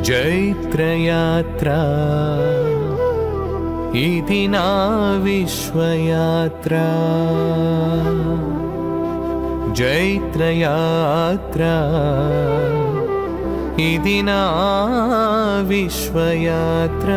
జైత్రయాత్ర ఇది నా విశ్వయాత్ర. జైత్రయాత్ర ఇది నా విశ్వయాత్ర.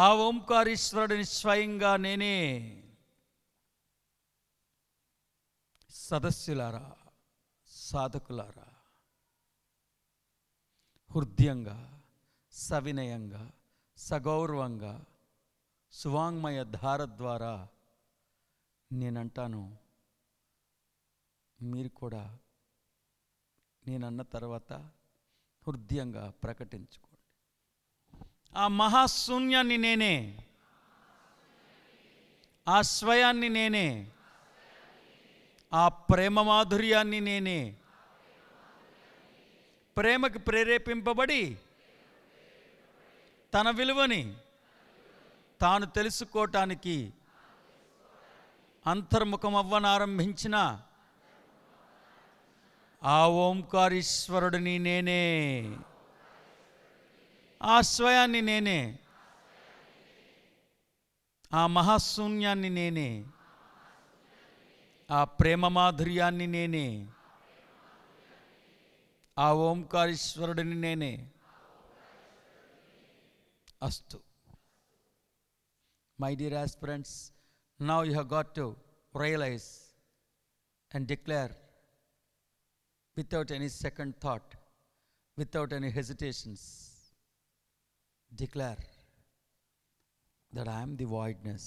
ఆ ఓంకారీశ్వరుడిని స్వయంగా నేనే. సదస్సులారా, సాధకులారా, హృదయంగా, సవినయంగా, సగౌరవంగా సువాంగ్మయ ధార ద్వారా నేనంటాను, మీరు కూడా నేనన్న తర్వాత హృదయంగా ప్రకటించుకో. ఆ మహాశూన్యాన్ని నేనే, ఆ స్వయాన్ని నేనే, ఆ ప్రేమ మాధుర్యాన్ని నేనే. ప్రేమకి ప్రేరేపింపబడి తన విలువని తాను తెలుసుకోవటానికి అంతర్ముఖమవ్వనారంభించిన ఆ ఓంకారీశ్వరుడిని నేనే, ఆ స్వయాన్ని నేనే, ఆ మహాశూన్యాన్ని నేనే, ఆ ప్రేమ మాధుర్యాన్ని నేనే, ఆ ఓంకారీశ్వరుడిని నేనే. అస్తు. My dear aspirants, now you have got to realise and declare without any second thought, without any hesitations. Declare that I am the voidness.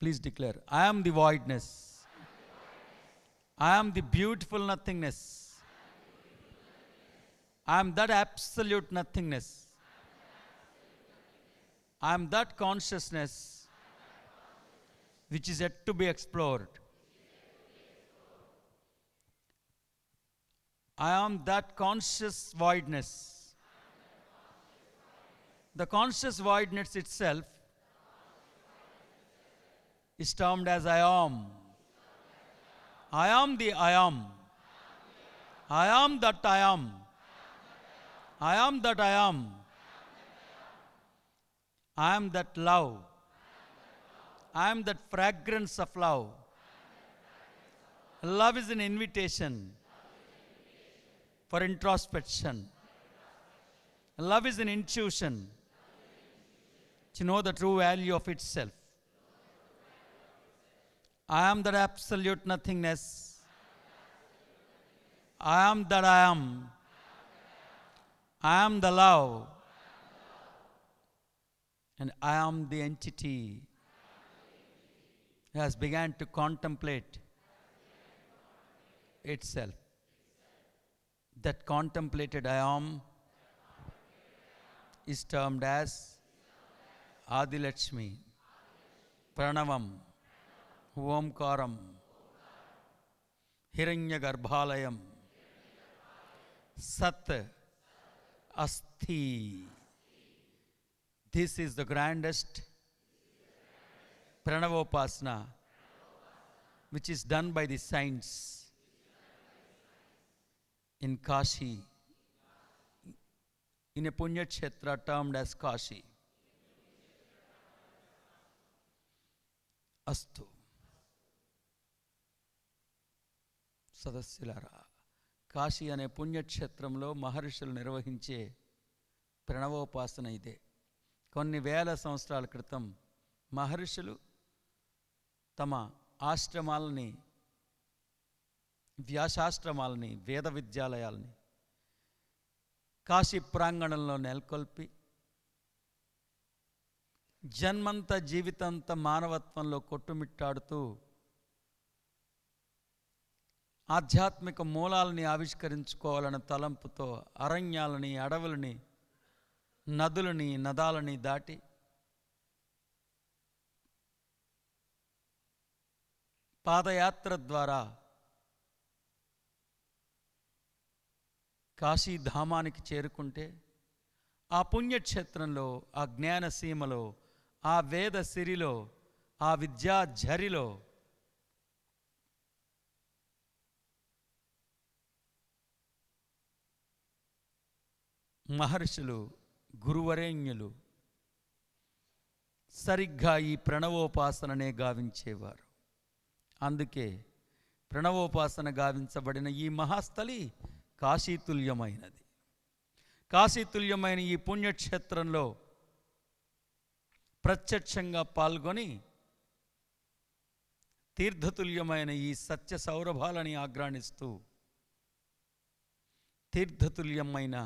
Please declare, I am the voidness. I am the beautiful nothingness. I am that absolute nothingness. I am that consciousness which is yet to be explored. I am that conscious voidness. The conscious voidness itself is termed as I am. I am the I am. I am that I am. I am that I am. I am that love. I am that fragrance of love. Love is an invitation for introspection. Love is an intuition to know the true value of itself. I am that absolute nothingness. I am that I am. I am the love. And I am the entity who has begun to contemplate itself. That contemplated I am is termed as Adilakshmi, Pranavam, Omkaram, Hiranyagarbhalayam, Sat, Asti. This is the grandest Pranavopasana which is done by the saints in Kashi, in a Punya Kshetra termed as Kashi. Astu. సదస్సులారా, కాశీ అనే పుణ్యక్షేత్రంలో మహర్షులు నిర్వహించే ప్రణవోపాసన ఇదే. కొన్ని వేల సంవత్సరాల క్రితం మహర్షులు తమ ఆశ్రమాలని, వ్యాసాశ్రమాలని, వేద విద్యాలయాలని కాశీ ప్రాంగణంలో నెలకొల్పి జన్మంత జీవితంత మానవత్వంలో కొట్టుమిట్టాడుతూ ఆధ్యాత్మిక మూలాలని ఆవిష్కరించుకోవాలన్న తలంపుతో అరణ్యాలని, అడవులని, నదులని, నదాలని దాటి పాదయాత్ర ద్వారా కాశీధామానికి చేరుకుంటే ఆ పుణ్యక్షేత్రంలో, ఆ జ్ఞానసీమలో, ఆ వేద సిరిలో, ఆ విద్యా ఝరిలో మహర్షులు, గురువరేణ్యులు సరిగ్గా ఈ ప్రణవోపాసననే గావించేవారు. అందుకే ప్రణవోపాసన గావించబడిన ఈ మహాస్థలి కాశీతుల్యమైనది. కాశీతుల్యమైన ఈ పుణ్యక్షేత్రంలో ప్రత్యక్షంగా పాల్గొని తీర్థతుల్యమైన ఈ సత్య సౌరభాలని ఆగ్రాణిస్తూ తీర్థతుల్యమైన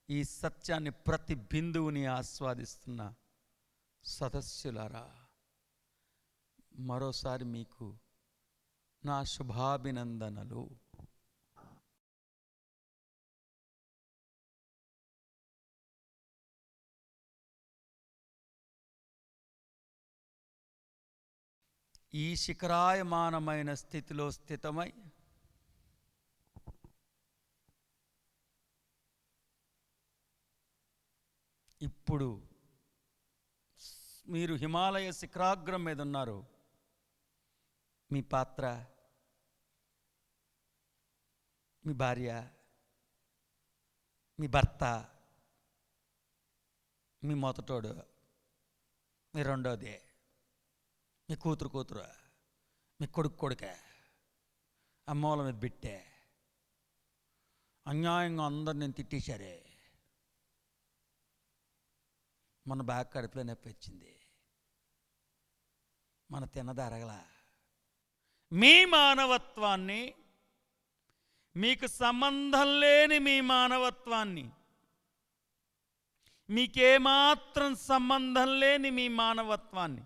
ఈ సత్యాన్ని ప్రతి బిందువుని ఆస్వాదిస్తున్న సదస్సులారా, మరోసారి మీకు నా శుభాభినందనలు. ఈ శిఖరాయమానమైన స్థితిలో స్థితమై ఇప్పుడు మీరు హిమాలయ శిఖరాగ్రం మీద ఉన్నారు. మీ పాత్ర, మీ భార్య, మీ భర్త, మీ మొదటోడు, మీ రెండోది, మీ కూతురు, మీ కొడుకే, అమ్మోల మీద బిట్టే, అన్యాయంగా అందరు నేను తిట్టేశారే, మన బాగా కడుపులో నొప్పి వచ్చింది, మన తిన్నది అరగల. మీ మానవత్వాన్ని, మీకు సంబంధం లేని మీ మానవత్వాన్ని, మీకేమాత్రం సంబంధం లేని మీ మానవత్వాన్ని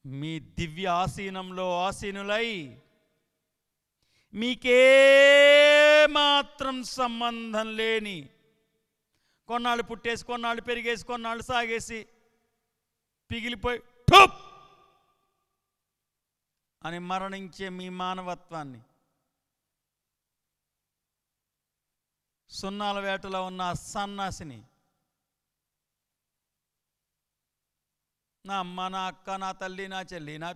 మీ దివ్య ఆసీనంలో ఆసీనులై మీకేమాత్రం సంబంధం లేని, కొన్నాళ్ళు పుట్టేసి, కొన్నాళ్ళు పెరిగేసి, కొన్నాళ్ళు సాగేసి, పిగిలిపోయి ఠుప్ అని మరణించే మీ మానవత్వాన్ని, సున్నాల వేటలో ఉన్న సన్నాసిని, నా అమ్మ, నా అక్క, నా తల్లి, నా చెల్లి, నా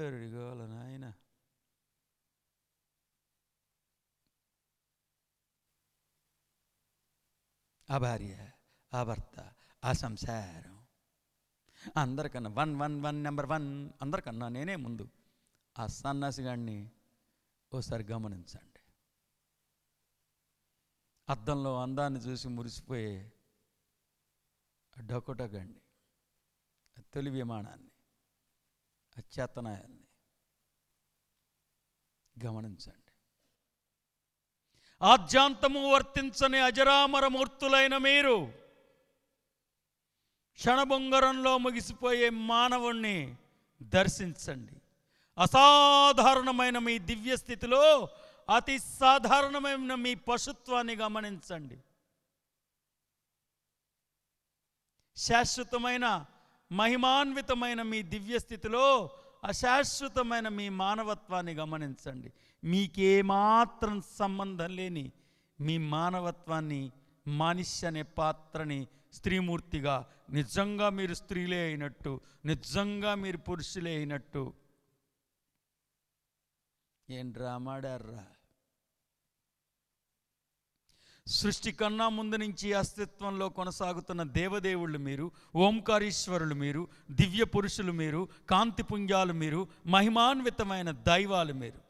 ఎరిగోల నాయన, ఆ భార్య, ఆ భర్త, ఆ సంసారం, అందరికన్నా వన్ నెంబర్ 1, అందరికన్నా నేనే ముందు. ఆ సన్నాసిగాడిని ఓసారి గమనించండి. అద్దంలో అందాన్ని చూసి మురిసిపోయే డొకటగండి, తొలి విమానాన్ని, అత్యాతనాయాన్ని గమనించండి. ఆద్యాంతము వర్తించని అజరామర మూర్తులైన మీరు క్షణబొంగరంలో ముగిసిపోయే మానవుణ్ణి దర్శించండి. అసాధారణమైన మీ దివ్య స్థితిలో అతి సాధారణమైన మీ పశుత్వాన్ని గమనించండి. శాశ్వతమైన మహిమాన్వితమైన మీ దివ్య స్థితిలో అశాశ్వతమైన మీ మానవత్వాన్ని గమనించండి. మీకేమాత్రం సంబంధం లేని మీ మానవత్వాన్ని, మనిషి అనే పాత్రని స్త్రీమూర్తిగా, నిజంగా మీరు స్త్రీలే అయినట్టు, నిజంగా మీరు పురుషులే అయినట్టు ఏం డ్రామాడారా. సృష్టి కన్నా ముందు నుంచి అస్తిత్వంలో కొనసాగుతున్న దేవదేవుళ్ళు మీరు, ఓంకారీశ్వరులు మీరు, దివ్య పురుషులు మీరు, కాంతిపుంజాలు మీరు, మహిమాన్వితమైన దైవాలు మీరు.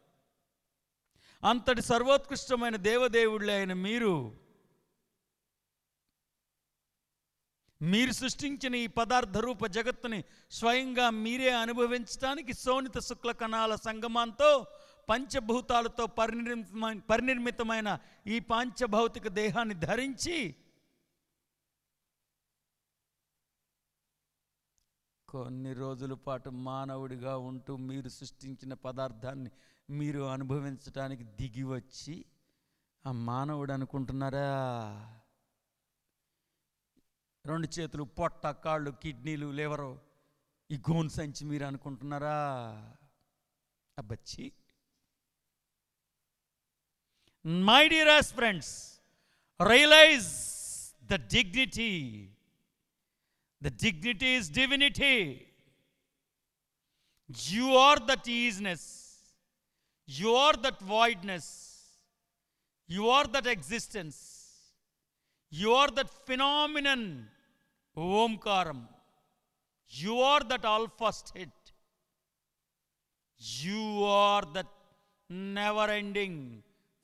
అంతటి సర్వోత్కృష్టమైన దేవదేవుళ్ళే అయిన మీరు మీరు సృష్టించిన ఈ పదార్థ రూప జగత్తుని స్వయంగా మీరే అనుభవించడానికి శోణిత శుక్ల కణాల సంగమంతో పంచభూతాలతో పరినిర్మితమైన ఈ పాంచభౌతిక దేహాన్ని ధరించి కొన్ని రోజుల పాటు మానవుడిగా ఉంటూ మీరు సృష్టించిన పదార్థాన్ని మీరు అనుభవించడానికి దిగి వచ్చి ఆ మానవుడు అనుకుంటున్నారా? 2 చేతులు, పొట్ట, కాళ్ళు, కిడ్నీలు, లివరు, ఈ గోన్ సంచి మీరు అనుకుంటున్నారా? అబ్బచ్చి. My dear friends, realise the dignity. The dignity is divinity. You are that easiness. You are that voidness. You are that existence. You are that phenomenon, Omkaram. You are that alpha state. You are that never-ending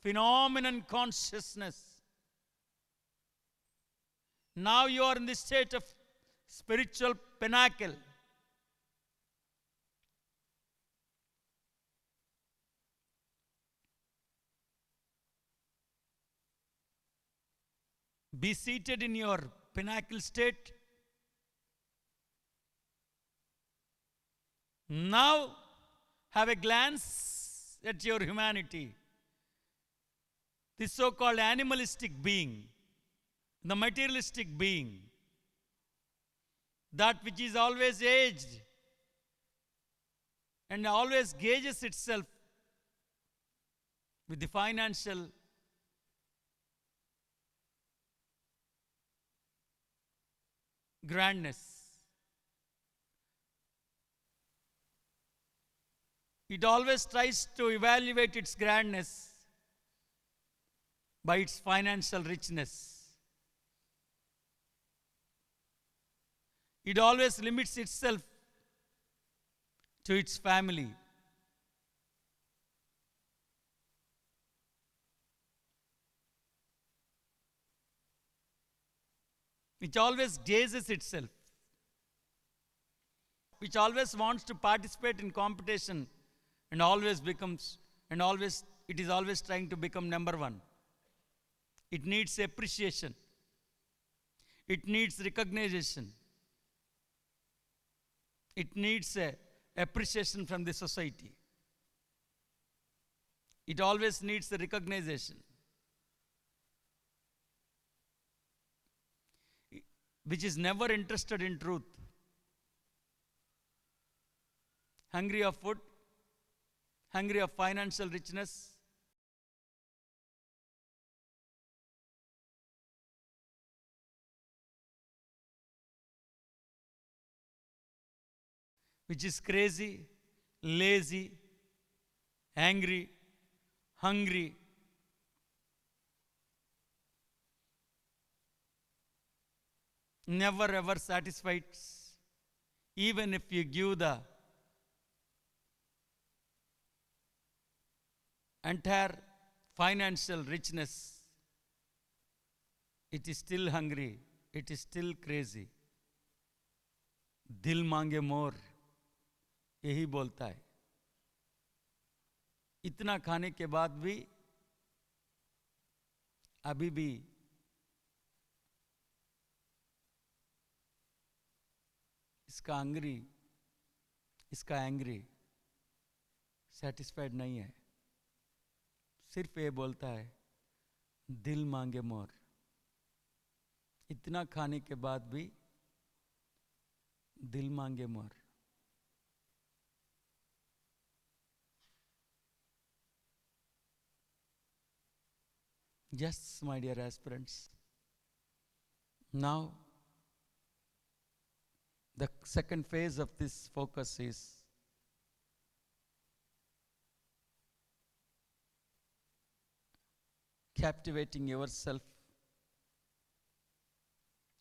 phenomenon consciousness. Now you are in the state of spiritual pinnacle. Be seated in your pinnacle state. Now have a glance at your humanity. This so-called animalistic being, the materialistic being, that which is always aged and always gauges itself with the financial grandness. It always tries to evaluate its grandness by its financial richness. It always limits itself to its family. Which always gazes itself. Which always wants to participate in competition and always it is always trying to become number one. It needs appreciation. It needs recognition. It needs appreciation from the society. It always needs the recognition. Which is never interested in truth. Hungry of food, hungry of financial richness, which is crazy, lazy, angry, hungry, never ever satisfied. Even if you give the entire financial richness, it is still hungry, it is still crazy. दिल मांगे मोर, यही बोलता है. इतना खाने के बाद भी अभी भी इसका एंग्री सेटिस्फाइड नहीं है. सिर्फ ये बोलता है दिल मांगे मोर. इतना खाने के बाद भी दिल मांगे मोर. Yes, my dear aspirants. Now, the second phase of this focus is captivating yourself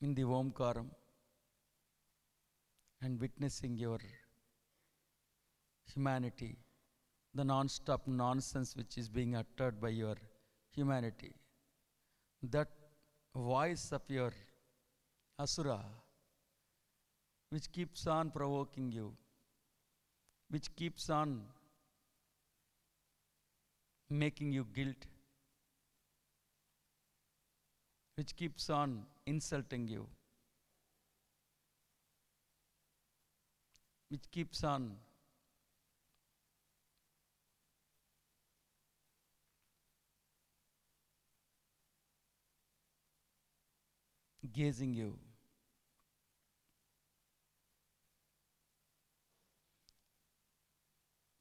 in the Omkaram and witnessing your humanity, the non-stop nonsense which is being uttered by your humanity. That voice of your asura which keeps on provoking you, which keeps on making you guilt, which keeps on insulting you, which keeps on gazing you.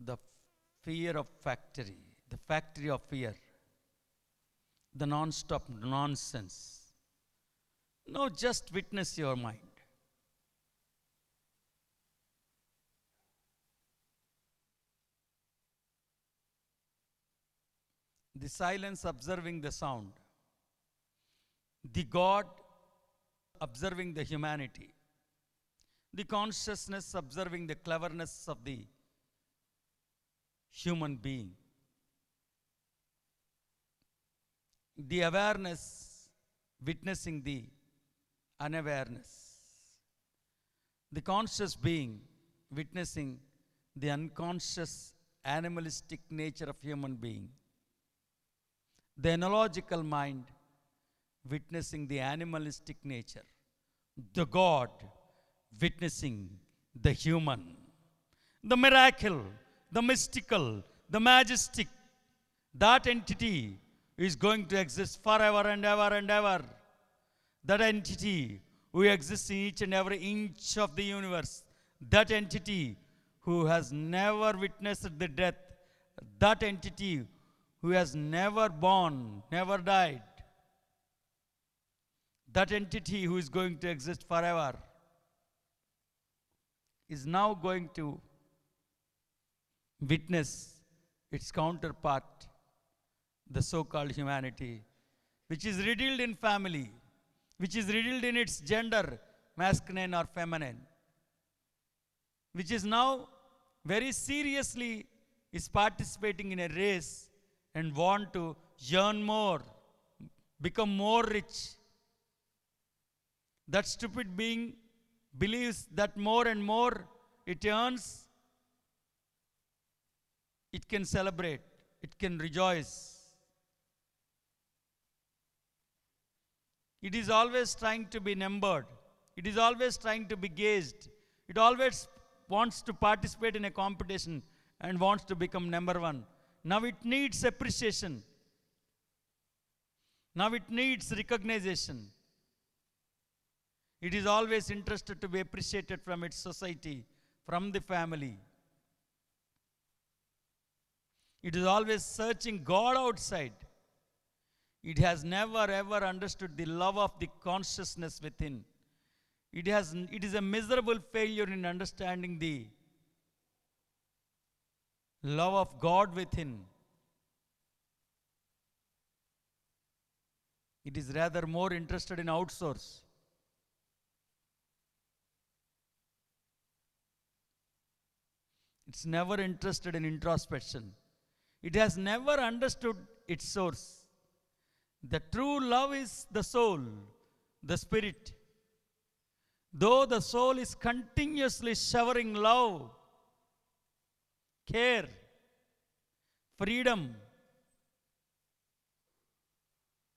The fear of factory, the factory of fear, the non-stop nonsense. Now just witness your mind. The silence observing the sound. The God observing the humanity. The consciousness observing the cleverness of the human being. The awareness witnessing the unawareness. The conscious being witnessing the unconscious animalistic nature of human being. The analogical mind witnessing the animalistic nature. The God witnessing the human. The miracle, the mystical, the majestic, that entity is going to exist forever and ever and ever. That entity who exists in each and every inch of the universe. That entity who has never witnessed the death. That entity who has never born, never died. That entity who is going to exist forever is now going to witness its counterpart, the so-called humanity, which is riddled in family, which is riddled in its gender, masculine or feminine, which is now very seriously is participating in a race and want to earn more, become more rich. That stupid being believes that more and more it earns, it can celebrate, it can rejoice. It is always trying to be numbered. It is always trying to be gauged. It always wants to participate in a competition and wants to become number one. Now it needs appreciation. Now it needs recognition. It is always interested to be appreciated from its society, from the family. It is always searching God outside. It has never ever understood the love of the consciousness within. It is a miserable failure in understanding the love of God within. It is rather more interested in outsource. It's never interested in introspection. It has never understood its source. The true love is the soul, the spirit. Though the soul is continuously showering love, care, freedom,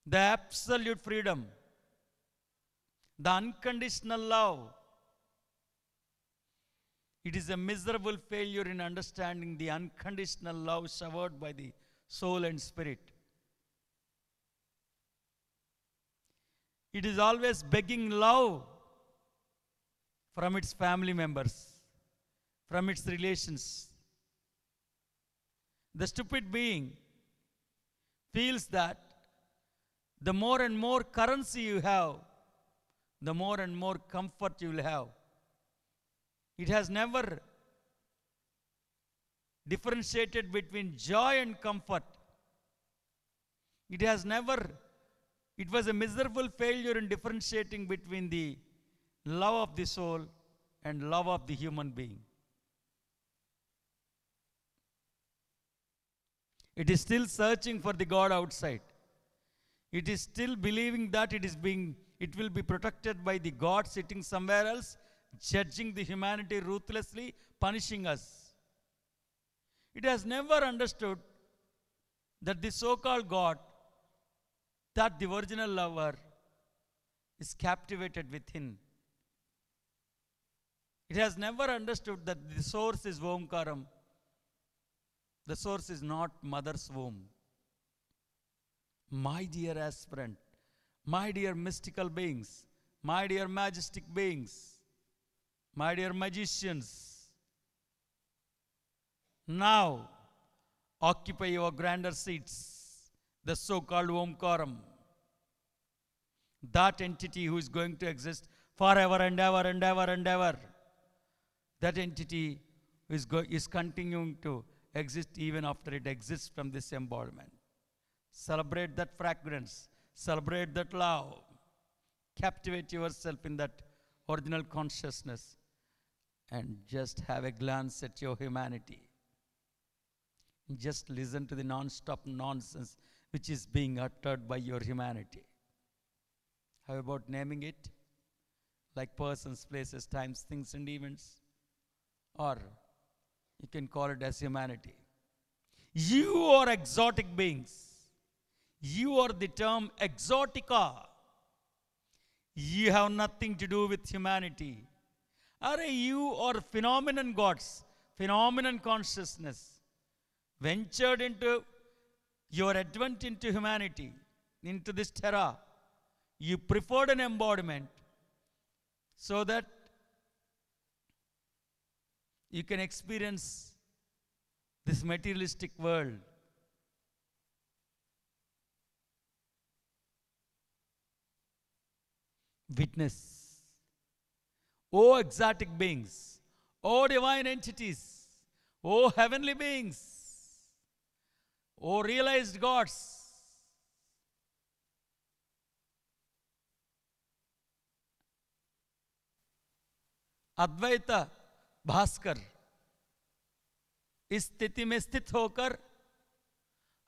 the absolute freedom, the unconditional love, it is a miserable failure in understanding the unconditional love showered by the soul and spirit. It is always begging love from its family members, from its relations. The stupid being feels that the more and more currency you have, the more and more comfort you will have. It has never differentiated between joy and comfort. It was a miserable failure in differentiating between the love of the soul and love of the human being. It is still searching for the God outside. It is still believing that it will be protected by the God sitting somewhere else, judging the humanity ruthlessly, punishing us. It has never understood that the so-called God, that the original lover, is captivated within. It has never understood that the source is Omkaram. The source is not mother's womb. My dear aspirant, my dear mystical beings, my dear majestic beings, my dear magicians, now occupy your grander seats, the so-called Omkaram, that entity who is going to exist forever and ever and ever and ever. That entity is continuing to exist even after it exists from this embodiment. Celebrate that fragrance, celebrate that love, captivate yourself in that original consciousness, and just have a glance at your humanity. Just listen to the non-stop nonsense which is being uttered by your humanity. How about naming it? Like persons, places, times, things, and events. Or you can call it as humanity. You are exotic beings. You are the term exotica. You have nothing to do with humanity. You are phenomenon gods, phenomenon consciousness, ventured into your advent into humanity, into this terra. You preferred an embodiment so that you can experience this materialistic world. Witness. O exotic beings, O divine entities, O heavenly beings, O realized gods, अद्वैत भास्कर, इस स्थिति में स्थित होकर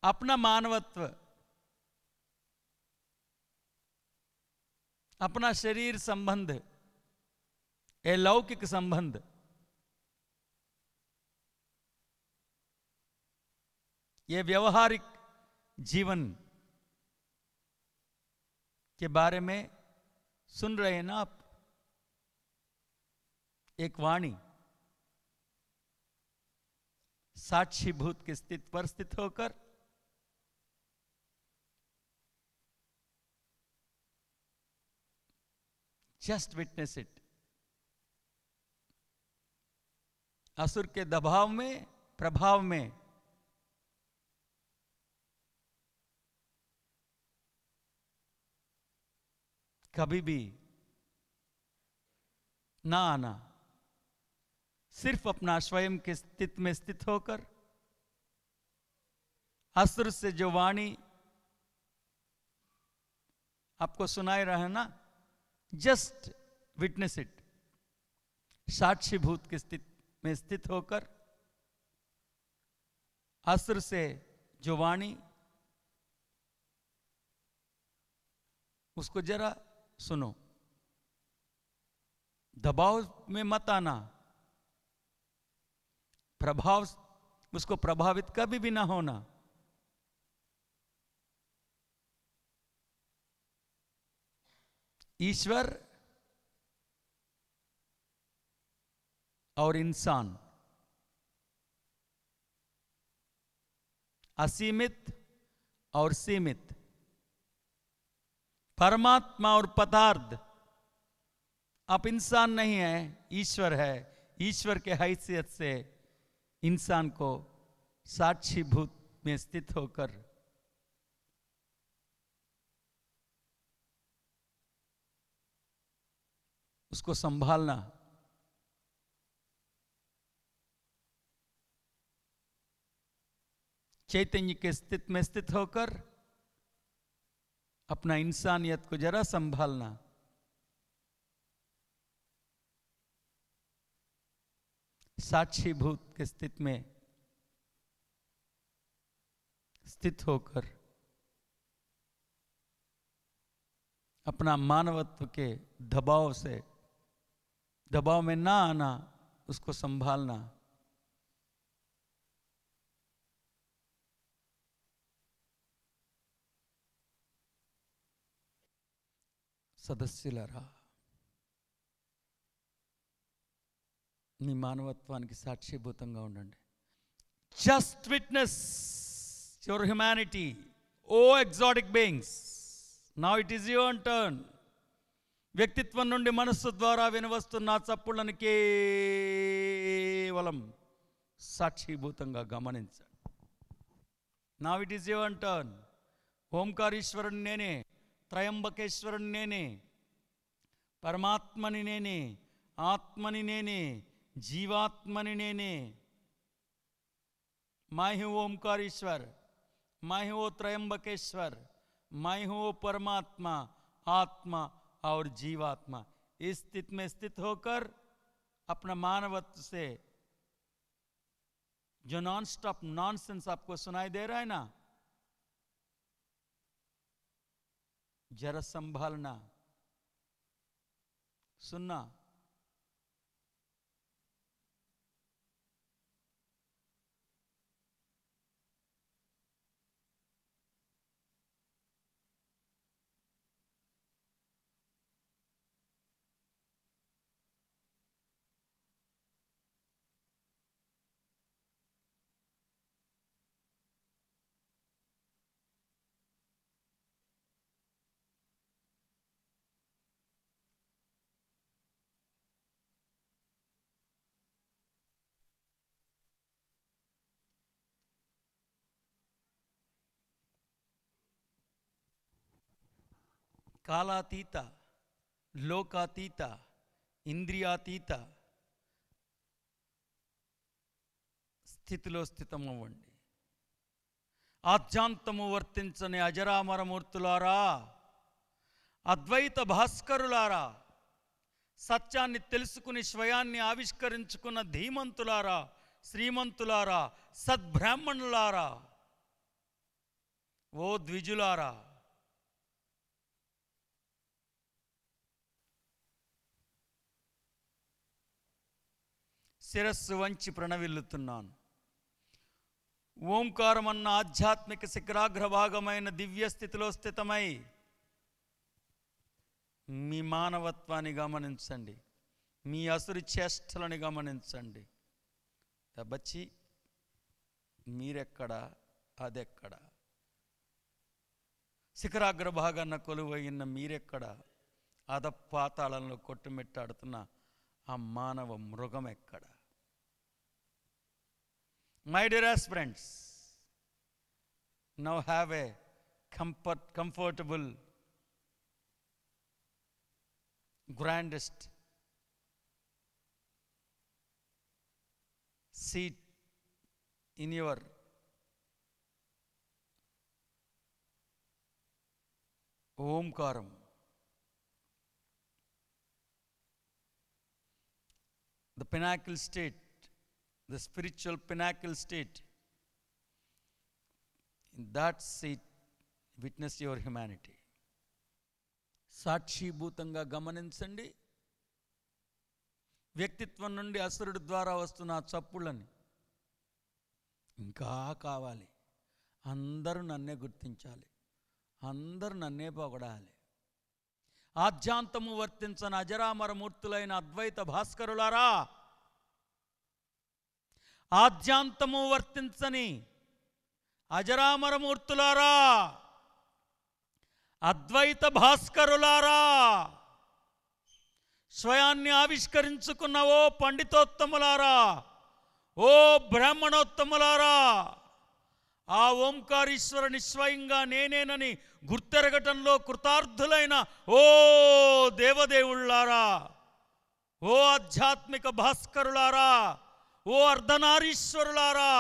अपना मानवत्व, अपना शरीर संबंध, ए लौकिक संबंध, ये व्यवहारिक जीवन के बारे में सुन रहे हैं ना आप? एक वाणी साक्षीभूत की स्थिति पर स्थित होकर जस्ट विटनेस इट. असुर के दबाव में, प्रभाव में कभी भी ना आना, सिर्फ अपना स्वयं के स्थिति में स्थित होकर असुर से जो वाणी आपको सुनाई रहा है ना, जस्ट विटनेस इट. साक्षीभूत की स्थिति में स्थित होकर असुर से जो वाणी, उसको जरा सुनो. दबाव में मत आना. प्रभाव, उसको प्रभावित कभी भी ना होना. ईश्वर और इंसान, असीमित और सीमित, परमात्मा और पदार्थ. आप इंसान नहीं है, ईश्वर है. ईश्वर के हैसियत से इंसान को साक्षीभूत में स्थित होकर उसको संभालना. चैतन्य के स्थिति में स्थित होकर अपना इंसानियत को जरा संभालना. साक्षीभूत के स्थिति में स्थित होकर अपना मानवत्व के दबाव से दबाव में ना आना, उसको संभालना। సదస్సులారా, మీ మానవత్వానికి సాక్షిభూతంగా ఉండండి. Just witness your humanity, O exotic beings. Now it is your turn. వ్యక్తిత్వం నుండి మనస్సు ద్వారా వినవస్తున్న చప్పుళ్ళని కేవలం సాక్షిభూతంగా గమనించండి. Now it is your turn. ఓంకారీశ్వరుని నేనే, త్రయంబకేశ్వరుని నేనే, పరమాత్మని నేనే, ఆత్మని నేనే, జీవాత్మని నేనే. मैं हूँ ओमकारेश्वर, मैं हूँ त्रयंबकेश्वर, मैं हूँ परमात्मा, आत्मा और जीवात्मा. इस स्थिति में स्थित होकर अपना मानवत्व से जो नॉन स्टॉप नॉनसेंस आपको सुनाई दे रहा है ना, जरा संभालना, सुनना. కాలాతీత, లోకాతీత, ఇంద్రియాతీత స్థితిలో స్థితమవ్వండి. ఆద్యాంతము వర్తించని అజరామరమూర్తులారా, అద్వైత భాస్కరులారా, సత్యాన్ని తెలుసుకుని స్వయాన్ని ఆవిష్కరించుకున్న ధీమంతులారా, శ్రీమంతులారా, సద్బ్రాహ్మణులారా, ఓ ద్విజులారా, శిరస్సు వంచి ప్రణవిల్లుతున్నాను. ఓంకారమన్న ఆధ్యాత్మిక శిఖరాగ్రభాగమైన దివ్య స్థితిలో స్థితమై మీ మానవత్వాన్ని గమనించండి, మీ అసురి చేష్టలని గమనించండి. దబ్బచ్చి మీరెక్కడా, అదెక్కడా? శిఖరాగ్రభాగాన్న కొలువైన మీరెక్కడా? అధపాతాళంలో కొట్టుమిట్టాడుతున్న ఆ మానవ మృగం ఎక్కడ? My dear aspirants, now have a comfortable, grandest seat in your Omkaram. The pinnacle state, the spiritual pinnacle state. In that seat, witness your humanity. సాక్షిభూతంగా గమనించండి. వ్యక్తిత్వం నుండి అసురుడు ద్వారా వస్తున్న ఆ చప్పుళ్ళని. ఇంకా కావాలి, అందరూ నన్నే గుర్తించాలి, అందరూ నన్నే పొగడాలి. ఆద్యాంతము వర్తించని అజరామరమూర్తులైన అద్వైత భాస్కరులారా, ఆద్యాంతము వర్తించని అజరామరమూర్తులారా, అద్వైత భాస్కరులారా, స్వయాన్ని ఆవిష్కరించుకున్న ఓ పండితోత్తములారా, ఓ బ్రాహ్మణోత్తములారా, ఆ ఓంకారీశ్వరుని స్వయంగా నేనేనని గుర్తెరగటంలో కృతార్థులైన ఓ దేవదేవుళ్ళారా, ఓ ఆధ్యాత్మిక భాస్కరులారా, ఓ అర్ధనారీశ్వరులారా,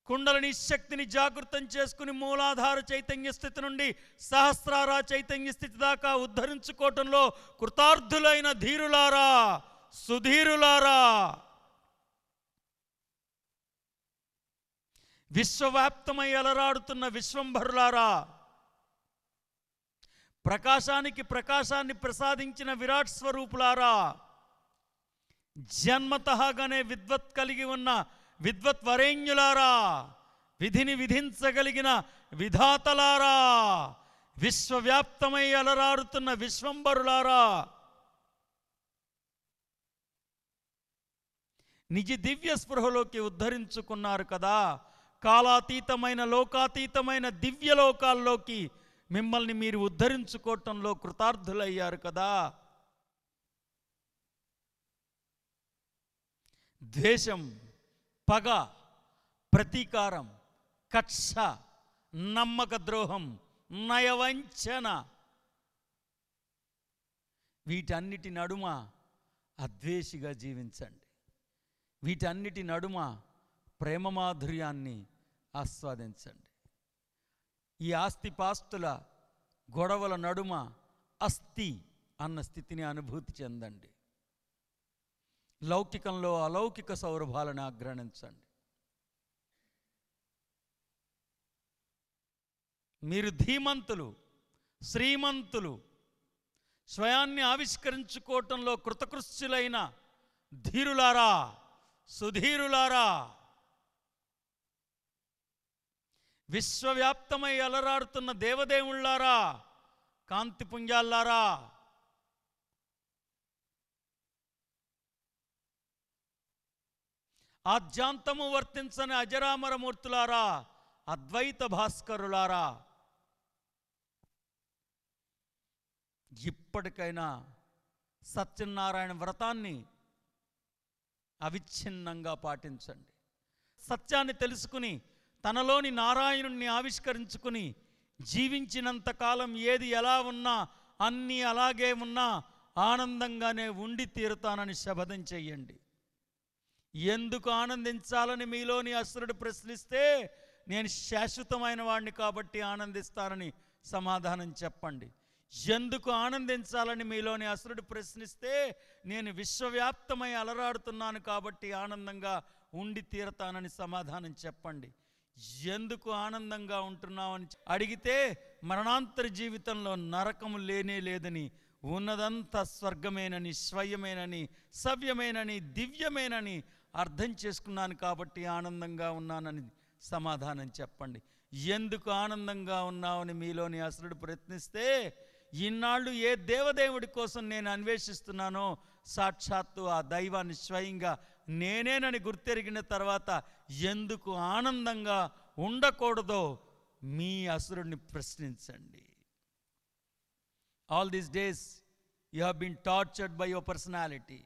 కుండలిని శక్తిని జాగృతం చేసుకుని మూలాధార చైతన్య స్థితి నుండి సహస్రార చైతన్య స్థితి దాకా ఉద్ధరించుకోవటంలో కృతార్థులైన ధీరులారా, సుధీరులారా, విశ్వవ్యాప్తమై అలరాడుతున్న విశ్వంభరులారా, ప్రకాశానికి ప్రకాశాన్ని ప్రసాదించిన విరాట్ స్వరూపులారా, జన్మతహాగానే విద్వత్ కలిగి ఉన్న విద్వత్ వరేణ్యులారా, విధిని విధించగలిగిన విధాతలారా, విశ్వవ్యాప్తమై అలరారుతున్న విశ్వంబరులారా, నిజ దివ్య స్పృహలోకి ఉద్ధరించుకున్నారు కదా. కాలాతీతమైన లోకాతీతమైన దివ్యలోకాల్లోకి మిమ్మల్ని మీరు ఉద్ధరించుకోవటంలో కృతార్థులయ్యారు కదా. ద్వేషం, పగ, ప్రతీకారం, కక్ష, నమ్మక ద్రోహం, నయవంచన, వీటన్నిటి నడుమ అద్వేషిగా జీవించండి. వీటన్నిటి నడుమ ప్రేమ మాధుర్యాన్ని ఆస్వాదించండి. ఈ ఆస్తిపాస్తుల గొడవల నడుమ అస్థి అన్న స్థితిని అనుభూతి చెందండి. లౌకికంలో అలౌకిక సౌరభాలను ఆగ్రహించండి. మీరు ధీమంతులు, శ్రీమంతులు, స్వయాన్ని ఆవిష్కరించుకోవటంలో కృతకృత్యులైన ధీరులారా, సుధీరులారా, విశ్వవ్యాప్తమై అలరాడుతున్న దేవదేవుళ్ళారా, కాంతిపుంజాల్లారా, ఆద్యాంతము వర్తించని అజరామరమూర్తులారా, అద్వైత భాస్కరులారా, ఇప్పటికైనా సత్యనారాయణ వ్రతాన్ని అవిచ్ఛిన్నంగా పాటించండి. సత్యాన్ని తెలుసుకుని తనలోని నారాయణుణ్ణి ఆవిష్కరించుకుని జీవించినంతకాలం ఏది ఎలా ఉన్నా అన్నీ అలాగే ఉన్నా ఆనందంగానే ఉండి తీరుతానని శపథం చెయ్యండి. ఎందుకు ఆనందించాలని మీలోని అసురుడు ప్రశ్నిస్తే నేను శాశ్వతమైన వాడిని కాబట్టి ఆనందిస్తానని సమాధానం చెప్పండి. ఎందుకు ఆనందించాలని మీలోని అసురుడు ప్రశ్నిస్తే నేను విశ్వవ్యాప్తమై అలరాడుతున్నాను కాబట్టి ఆనందంగా ఉండి తీరతానని సమాధానం చెప్పండి. ఎందుకు ఆనందంగా ఉంటున్నామని అడిగితే మరణాంతర జీవితంలో నరకము లేనే లేదని, ఉన్నదంతా స్వర్గమేనని, స్వయమేనని, సవ్యమేనని, దివ్యమేనని అర్థం చేసుకున్నాను కాబట్టి ఆనందంగా ఉన్నానని సమాధానం చెప్పండి. ఎందుకు ఆనందంగా ఉన్నావని మీలోని అసురుడు ప్రయత్నిస్తే ఇన్నాళ్ళు ఏ దేవదేవుడి కోసం నేను అన్వేషిస్తున్నానో సాక్షాత్తు ఆ దైవాన్ని స్వయంగా నేనేనని గుర్తెరిగిన తర్వాత ఎందుకు ఆనందంగా ఉండకూడదో మీ అసురుడిని ప్రశ్నించండి. All these days you have been tortured by your personality.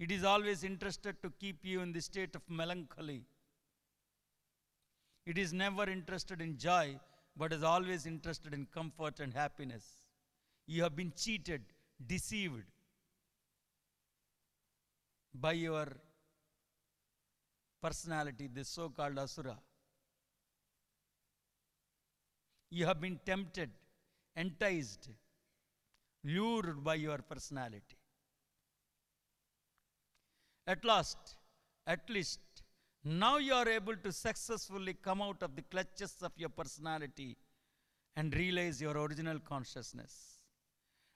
It is always interested to keep you in the state of melancholy. It is never interested in joy, but is always interested in comfort and happiness. You have been cheated, deceived by your personality, this so-called asura. You have been tempted, enticed, lured by your personality. At least, now you are able to successfully come out of the clutches of your personality and realize your original consciousness,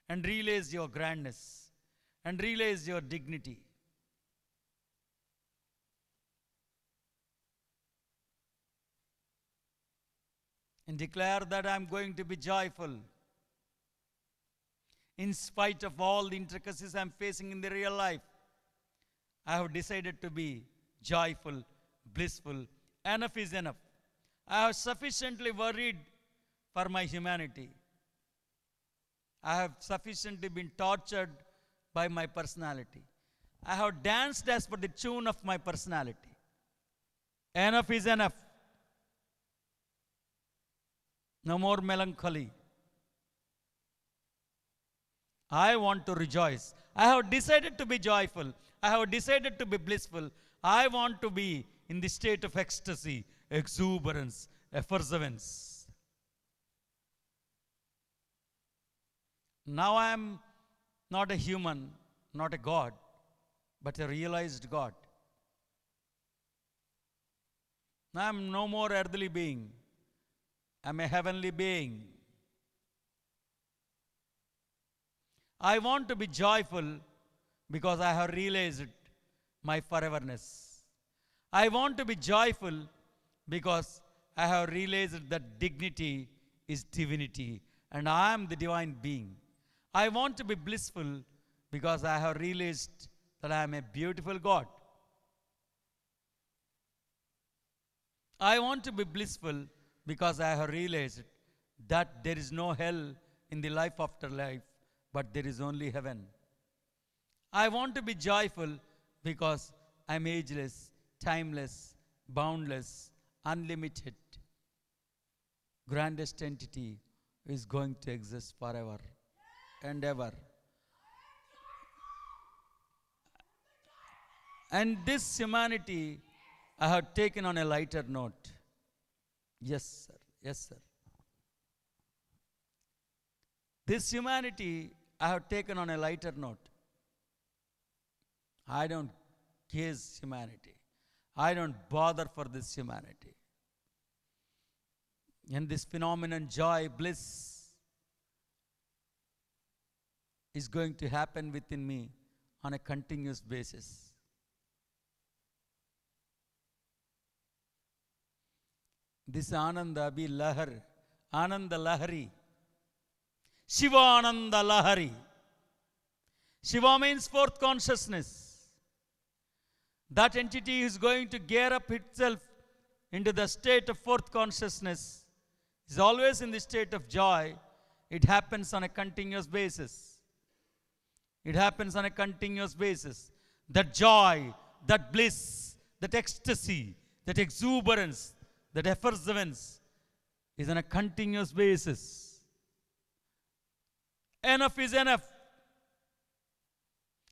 and realize your grandness, and realize your dignity. And declare that I am going to be joyful. In spite of all the intricacies I am facing in the real life, I have decided to be joyful, blissful. Enough is enough. I have sufficiently worried for my humanity. I have sufficiently been tortured by my personality. I have danced as per the tune of my personality. Enough is enough. No more melancholy. I want to rejoice. I have decided to be joyful. I have decided to be blissful. I want to be in the state of ecstasy, exuberance, effervescence. Now I am not a human, not a God, but a realized God. I am no more earthly being. I am a heavenly being. I want to be joyful because I have realized my foreverness. I want to be joyful because I have realized that dignity is divinity and I am the divine being. I want to be blissful because I have realized that I am a beautiful God. I want to be blissful because I have realized that there is no hell in the life after life, but there is only heaven. I want to be joyful because I am ageless, timeless, boundless, unlimited. Grandest entity is going to exist forever and ever. And this humanity I have taken on a lighter note. Yes, sir. Yes, sir. This humanity I have taken on a lighter note. I don't chase humanity. I don't bother for this humanity. And this phenomenon, joy, bliss, is going to happen within me on a continuous basis. This Ananda be Lahar, Ananda Lahari, Shivananda Lahari. Shiva means fourth consciousness. That entity is going to gear up itself into the state of fourth consciousness. Is always in the state of joy. It happens on a continuous basis. It happens on a continuous basis. That joy, that bliss, that ecstasy, that exuberance, that effervescence is on a continuous basis. Enough is enough.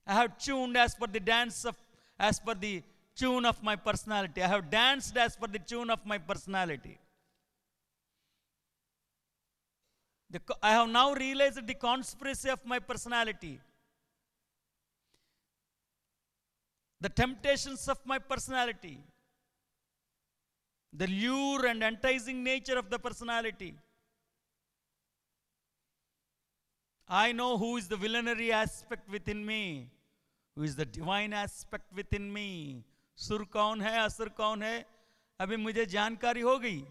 I have tuned as per the tune of my personality. I have danced as per the tune of my personality. I have now realized the conspiracy of my personality. The temptations of my personality. The lure and enticing nature of the personality. I know who is the villainary aspect within me, who is the divine aspect within me. सुर कौन है, असुर कौन है, अभी मुझे जानकारी हो गई.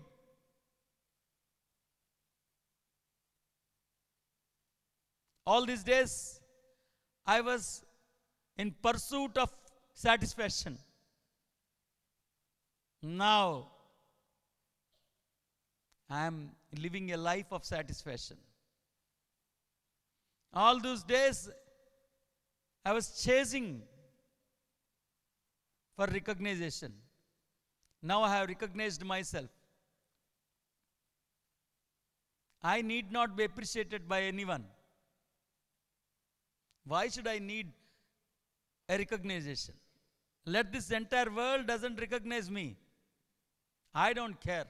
All these days, I was in pursuit of satisfaction. Now, I am living a life of satisfaction. All those days, I was chasing for recognition. Now I have recognized myself. I need not be appreciated by anyone. Why should I need a recognition? Let this entire world doesn't recognize me. I don't care.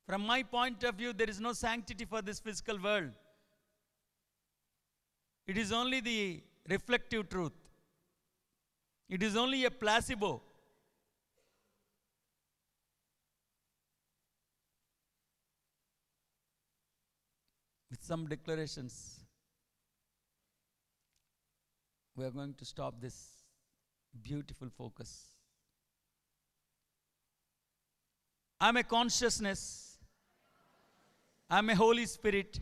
From my point of view, there is no sanctity for this physical world. It is only the reflective truth. It is only a placebo. With some declarations, we are going to stop this beautiful focus. I'm a consciousness. I'm a Holy Spirit.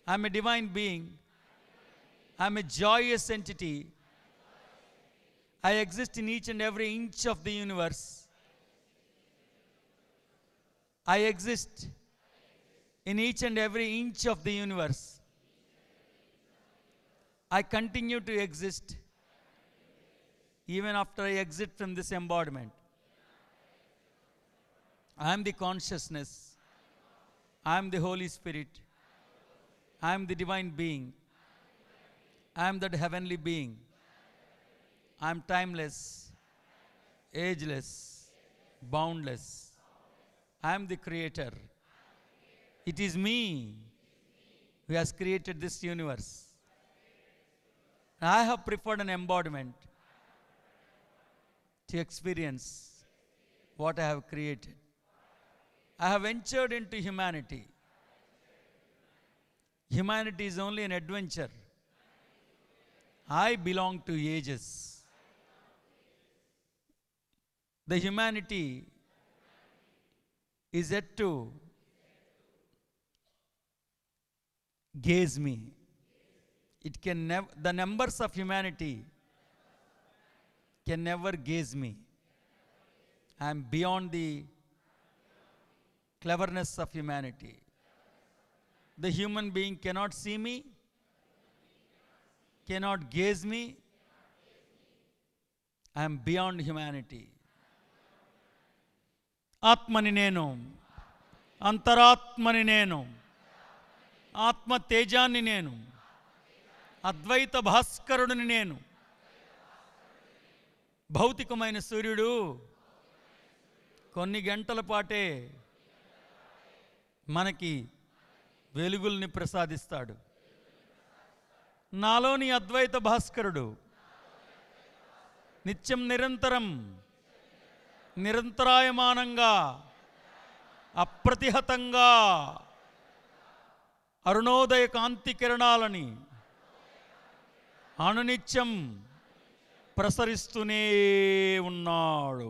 I'm a divine being. I'm a joyous entity. I exist in each and every inch of the universe. I exist in each and every inch of the universe. I continue to exist even after I exit from this embodiment. I am the consciousness. I am the Holy Spirit. I am the divine being. I am that heavenly being. I am timeless, ageless, boundless. I am the creator. It is me who has created this universe. I have preferred an embodiment to experience what I have created. I have ventured into humanity Humanity is only an adventure. I belong to ages. The humanity is yet to gaze me. It can never, the numbers of humanity can never gaze me. I am beyond the cleverness of humanity. The human being cannot see me, cannot gaze me. I am beyond humanity. ఆత్మని నేను, అంతరాత్మని నేను, ఆత్మ తేజాన్ని నేను, అద్వైత భాస్కరుడిని నేను. భౌతికమైన సూర్యుడు కొన్ని గంటల పాటే మనకి వెలుగుల్ని ప్రసాదిస్తాడు. నాలోని అద్వైత భాస్కరుడు నిత్యం నిరంతరం నిరంతరాయమానంగా అప్రతిహతంగా అరుణోదయ కాంతి కిరణాలని అనునిత్యం ప్రసరిస్తూనే ఉన్నాడు.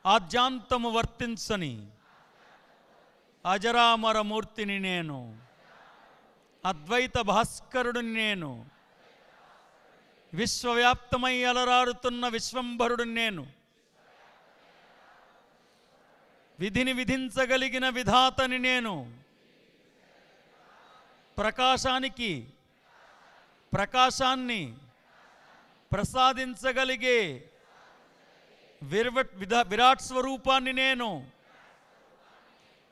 ఆద్యాంతము వర్తించని అజరామర మూర్తిని నేను, అద్వైత భాస్కరుడిని నేను, విశ్వవ్యాప్తమై అలరారుతున్న విశ్వంభరుడిని నేను, విధిని విధించగలిగిన విధాతని నేను, ప్రకాశానికి ప్రకాశాన్ని ప్రసాదించగలిగే విరాట్ స్వరూపాన్ని నేను,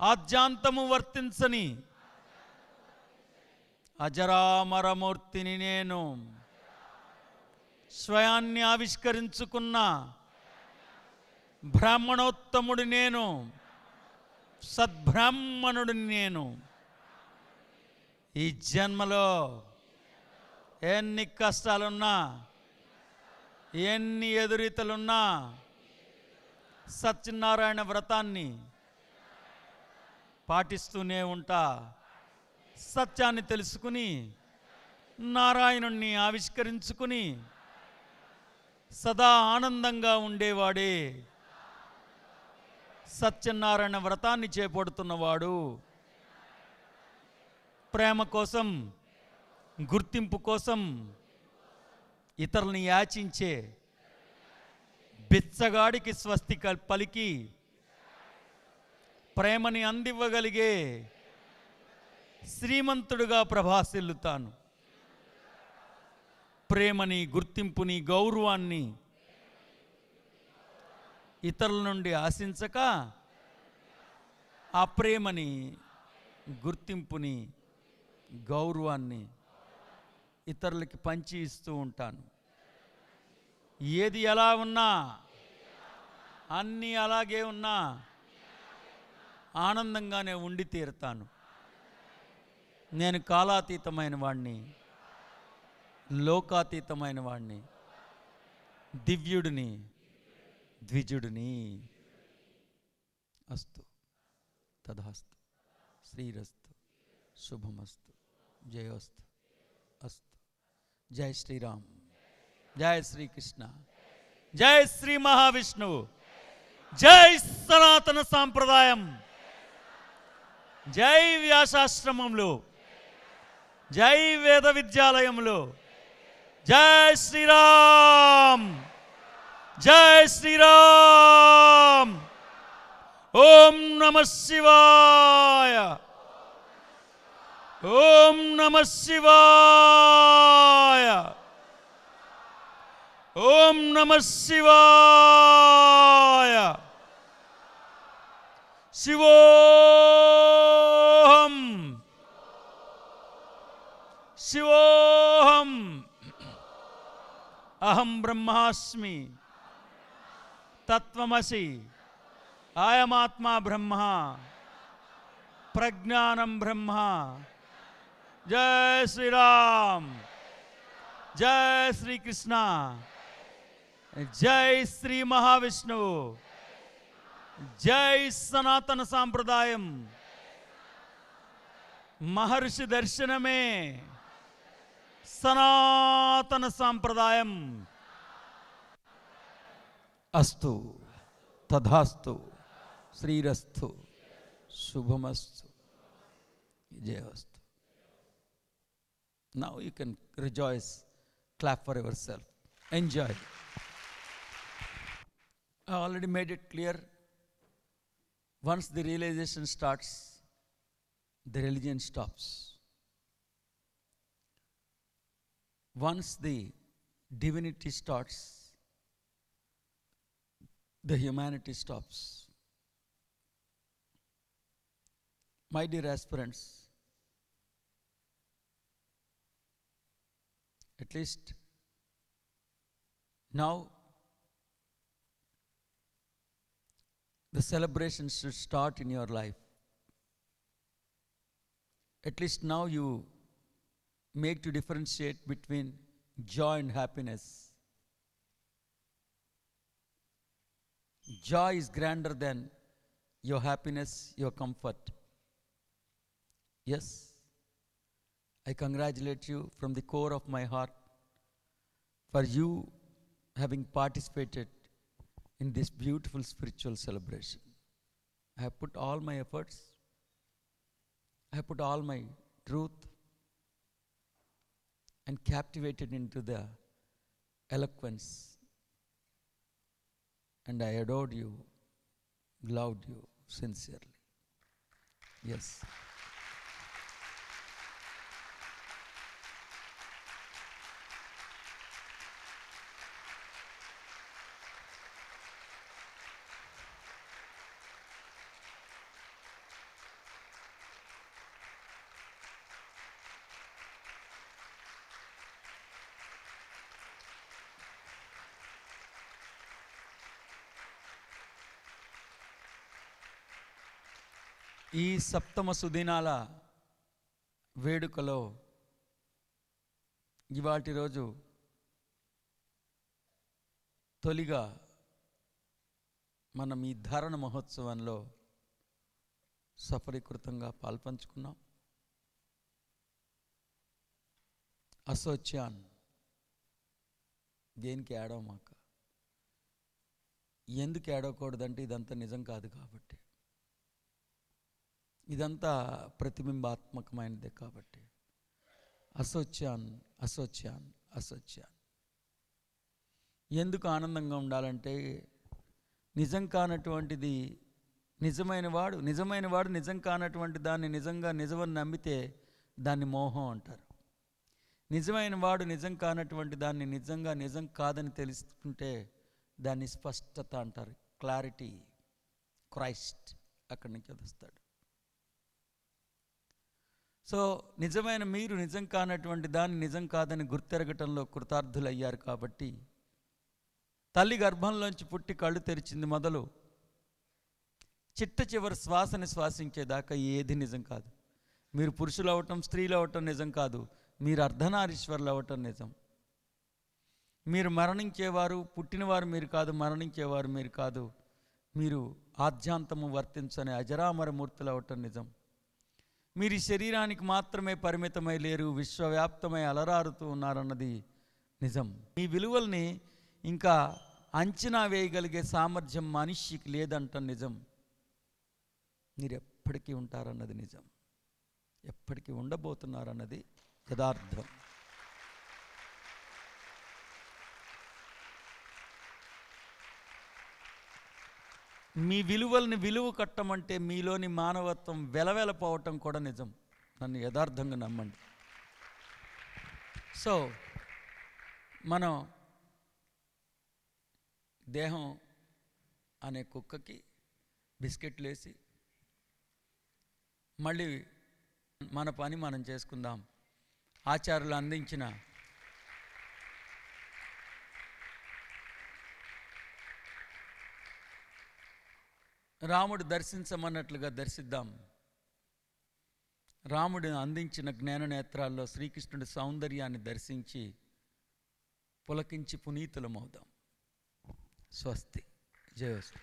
ఆద్యాంతము వర్తించని అజరామరమూర్తిని నేను, స్వయాన్ని ఆవిష్కరించుకున్న బ్రాహ్మణోత్తముడి నేను, సద్బ్రాహ్మణుడిని నేను. ఈ జన్మలో ఎన్ని కష్టాలున్నా, ఎన్ని ఎదురీతలున్నా సత్యనారాయణ వ్రతాన్ని పాటిస్తూనే ఉంటా. సత్యాన్ని తెలుసుకుని నారాయణుణ్ణి ఆవిష్కరించుకుని సదా ఆనందంగా ఉండేవాడే సత్యనారాయణ వ్రతాన్ని చేపడుతున్నవాడు. ప్రేమ కోసం, గుర్తింపు కోసం ఇతరుల్ని యాచించే బిచ్చగాడికి స్వస్తి పలికి ప్రేమని అందివ్వగలిగే శ్రీమంతుడుగా ప్రభాసిల్లుతాను. ప్రేమని, గుర్తింపుని, గౌరవాన్ని ఇతరుల నుండి ఆశించక ఆ ప్రేమని, గుర్తింపుని, గౌరవాన్ని ఇతరులకి పంచి ఇస్తూ ఉంటాను. ఏది ఎలా ఉన్నా, అన్నీ అలాగే ఉన్నా ఆనందంగానే ఉండి తీరుతాను. నేను కాలాతీతమైన వాడిని, లోకాతీతమైన వాడిని, దివ్యుడిని, ద్విజుడిని. అస్తు, తదాస్తు, శ్రీరస్తు, శుభమస్తు, జయోస్తు, అస్తు. జై శ్రీరామ్, జై శ్రీకృష్ణ, జై శ్రీ మహావిష్ణువు, జై సనాతన సాంప్రదాయం, జై వ్యాసాశ్రమంలో, జై వేద విద్యాలయంలో. జై శ్రీరామ్, జై శ్రీరామ్. ఓం నమః శివాయ, ఓం నమః శివాయ, ఓం నమః శివాయ. శివోహం, శివోహం. అహం బ్రహ్మాస్మి, తత్వమసి, ఆయమాత్మా బ్రహ్మ, ప్రజ్ఞానం బ్రహ్మ. జై శ్రీరామ్, జై శ్రీకృష్ణ, జై శ్రీ మహావిష్ణువు, జై సనాతన సాంప్రదాయం. మహర్షి దర్శనమే సనాతన సాంప్రదాయం. అస్తు, తథాస్తు, శ్రీరస్తు, శుభమస్తు, విజయవస్తు. Now you can rejoice, clap for yourself, enjoy. I already made it clear. Once the realization starts, the religion stops. Once the divinity starts, the humanity stops. My dear aspirants, at least now the celebration should start in your life. At least now you make to differentiate between joy and happiness. Joy is grander than your happiness, your comfort. Yes, I congratulate you from the core of my heart for you having participated in this beautiful spiritual celebration. I have put all my efforts, I have put all my truth and captivated into the eloquence, and I adored you, loved you sincerely. Yes. ఈ సప్తమ సుదినాల వేడుకలో ఇవాటి రోజు తొలిగా మనం ఈ ధారణ మహోత్సవంలో సఫలీకృతంగా పాల్పంచుకున్నాం. అసోచ్యాన్ దేనికి ఏడవమాక. ఎందుకు ఏడవకూడదంటే ఇదంతా నిజం కాదు కాబట్టి, ఇదంతా ప్రతిబింబాత్మకమైనదే కాబట్టి. అసోచ్యాన్ అసోచ్యాన్ అసోచ్యాన్. ఎందుకు ఆనందంగా ఉండాలంటే నిజం కానటువంటిది నిజమైన వాడు నిజం కానటువంటి దాన్ని నిజంగా నిజమని నమ్మితే దాన్ని మోహం అంటారు. నిజమైన వాడు నిజం కానటువంటి దాన్ని నిజంగా నిజం కాదని తెలుసుకుంటే దాన్ని స్పష్టత అంటారు, క్లారిటీ. క్రైస్ట్ అక్కడి నుంచి వస్తాడు. సో నిజమైన మీరు నిజం కానటువంటి దాన్ని నిజం కాదని గుర్తెరగటంలో కృతార్థులయ్యారు కాబట్టి, తల్లి గర్భంలోంచి పుట్టి కళ్ళు తెరిచింది మొదలు చిట్ట చివరి శ్వాసని శ్వాసించేదాకా ఏది నిజం కాదు. మీరు పురుషులు అవటం, స్త్రీలు అవటం నిజం కాదు, మీరు అర్ధనారీశ్వరులు అవటం నిజం. మీరు మరణించేవారు, పుట్టినవారు మీరు కాదు, మరణించేవారు మీరు కాదు. మీరు ఆద్యాంతము వర్తించని అజరామర మూర్తులు అవటం నిజం. మీరు ఈ శరీరానికి మాత్రమే పరిమితమై లేరు, విశ్వవ్యాప్తమై అలరారుతూ ఉన్నారన్నది నిజం. మీ విలువల్ని ఇంకా అంచనా వేయగలిగే సామర్థ్యం మనిషికి లేదంట నిజం. మీరు ఎప్పటికీ ఉంటారన్నది నిజం, ఎప్పటికీ ఉండబోతున్నారన్నది యథార్థం. మీ విలువల్ని విలువ కట్టమంటే మీలోని మానవత్వం వెలవెలపోవటం కూడా నిజం. నన్ను యథార్థంగా నమ్మండి. సో మనం దేహం అనే కుక్కకి బిస్కెట్లు వేసి మళ్ళీ మన పని మనం చేసుకుందాం. ఆచార్యులు అందించిన రాముడు దర్శించమన్నట్లుగా దర్శిద్దాం. రాముడు అందించిన జ్ఞాననేత్రాల్లో శ్రీకృష్ణుడి సౌందర్యాన్ని దర్శించి పులకించి పునీతులమవుదాం. స్వస్తి. జయోస్తు.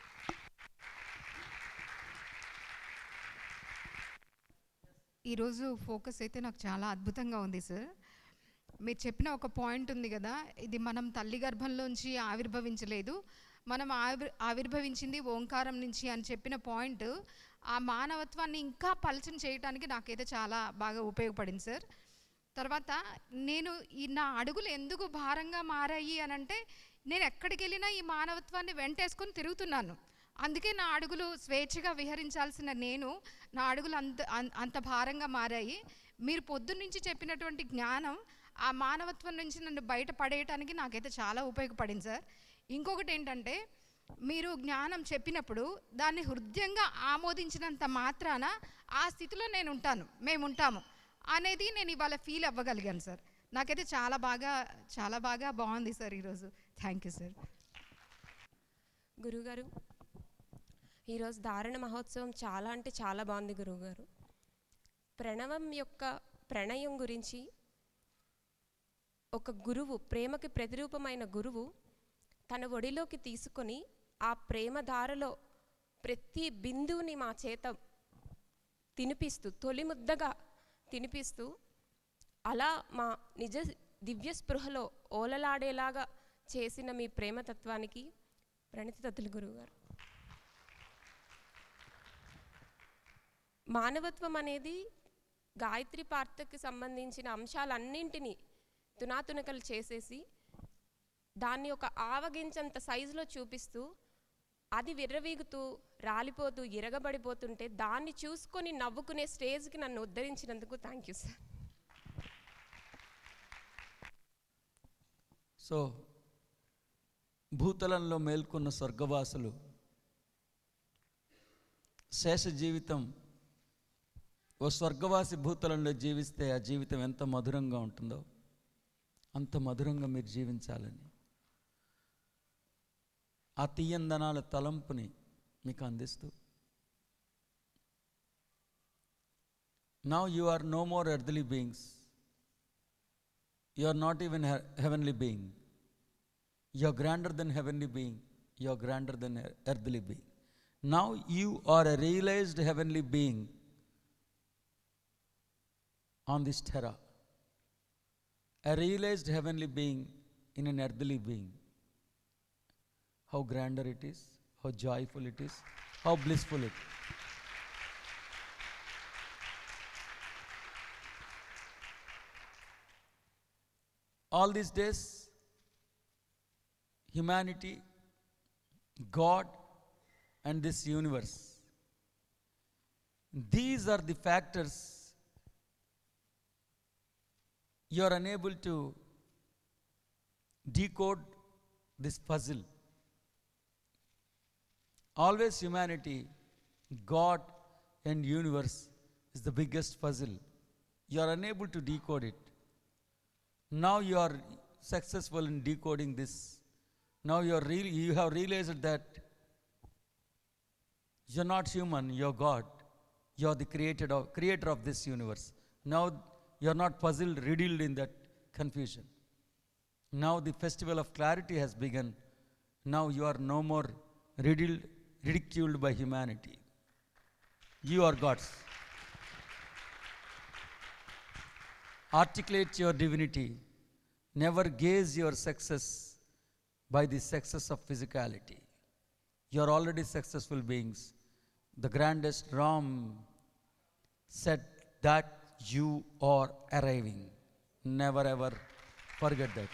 ఈరోజు ఫోకస్ అయితే నాకు చాలా అద్భుతంగా ఉంది సార్. మీరు చెప్పిన ఒక పాయింట్ ఉంది కదా, ఇది మనం తల్లి గర్భంలోంచి ఆవిర్భవించలేదు, మనం ఆవిర్భవించింది ఓంకారం నుంచి అని చెప్పిన పాయింట్ ఆ మానవత్వాన్ని ఇంకా పలచన చేయడానికి నాకైతే చాలా బాగా ఉపయోగపడింది సార్. తర్వాత నేను నా అడుగులు ఎందుకు భారంగా మారాయి అని అంటే, నేను ఎక్కడికి వెళ్ళినా ఈ మానవత్వాన్ని వెంటేసుకొని తిరుగుతున్నాను. అందుకే నా అడుగులు స్వేచ్ఛగా విహరించాల్సిన నా అడుగులు అంత భారంగా మారాయి. మీరు పొద్దున్నుంచి చెప్పినటువంటి జ్ఞానం ఆ మానవత్వం నుంచి నన్ను బయట పడేయటానికి నాకైతే చాలా ఉపయోగపడింది సార్. ఇంకొకటి ఏంటంటే, మీరు జ్ఞానం చెప్పినప్పుడు దాన్ని హృదయంగా ఆమోదించినంత మాత్రాన ఆ స్థితిలో మేము ఉంటాము అనేది నేను ఇవాళ ఫీల్ అవ్వగలిగాను సార్. నాకైతే చాలా బాగా బాగుంది సార్ ఈరోజు. Thank you sir. గురుగారు, ఈరోజు ధారణ మహోత్సవం చాలా అంటే చాలా బాగుంది గురువుగారు. ప్రణవం యొక్క ప్రణయం గురించి ఒక గురువు, ప్రేమకి ప్రతిరూపమైన గురువు తన ఒడిలోకి తీసుకొని ఆ ప్రేమధారలో ప్రతి బిందువుని మా చేత తినిపిస్తూ, తొలి ముద్దగా తినిపిస్తూ, అలా మా నిజ దివ్య స్పృహలో ఓలలాడేలాగా చేసిన మీ ప్రేమతత్వానికి ప్రణితతులు గురువుగారు. మానవత్వం అనేది గాయత్రి పార్థకి సంబంధించిన అంశాలన్నింటినీ తునాతునకలు చేసేసి దాన్ని ఒక ఆవగించంత సైజులో చూపిస్తూ, అది విర్రవీగుతూ రాలిపోతూ ఇరగబడిపోతుంటే దాన్ని చూసుకొని నవ్వుకునే స్టేజ్కి నన్ను ఉద్ధరించినందుకు థ్యాంక్ యూ సార్. సో భూతలంలో మేల్కొన్న స్వర్గవాసులు శేష జీవితం ఓ స్వర్గవాసి భూతలంలో జీవిస్తే ఆ జీవితం ఎంత మధురంగా ఉంటుందో అంత మధురంగా మీరు జీవించాలని ఆ తీయందనాల తలంపుని మీకు అందిస్తూ, now you are no more earthly beings, you are not even heavenly being, you are grander than heavenly being, you are grander than earthly being. Now you are a realised heavenly being on this terra, a realized heavenly being in an earthly being. How grander it is, how joyful it is, how blissful it is. All these days, humanity, God, and this universe, these are the factors you are unable to decode this puzzle. Always humanity, God and universe is the biggest puzzle. You are unable to decode it. Now you are successful in decoding this. Now you have realized that you are not human, you are God. You are the creator of this universe. Now you are not puzzled, riddled in that confusion. Now the festival of clarity has begun. Now you are no more riddled, ridiculed by humanity. You are God's. Articulate your divinity. Never gaze your success by the success of physicality. You are already successful beings. The grandest Ram said that you are arriving. Never ever forget that.